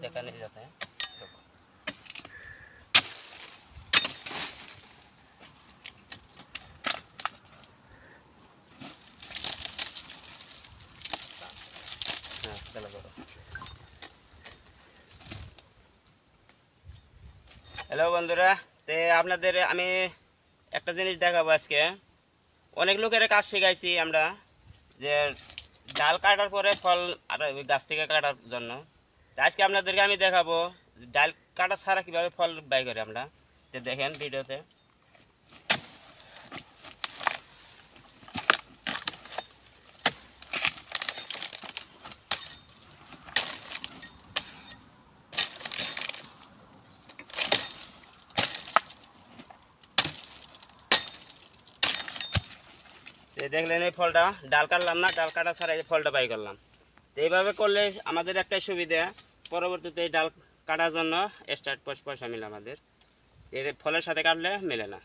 देखा नहीं जाता है। हाँ चलो करो। हेलो बंधुरा, तो आपनादेर आमी একটা জিনিস দেখাবো আজকে। অনেক লোকের কাজ শিখাইছি আমরা যে ডাল কাটার পরে ফল আর ওই গাছ থেকে কাটার জন্য। আজকে আপনাদেরকে আমি দেখাবো ডাল কাটা ছাড়া কীভাবে ফল বাই করে আমরা। তো দেখেন ভিডিওতে। দেখলেন এই ফলটা ডাল কাটলাম না, ডাল কাটা ছাড়া এই ফলটা বাই করলাম। তো এইভাবে করলে আমাদের একটাই সুবিধা, পরবর্তীতে এই ডাল কাটার জন্য এক্সট্রা পয়সা মিলে আমাদের, এর ফলের সাথে কাটলে মেলে না।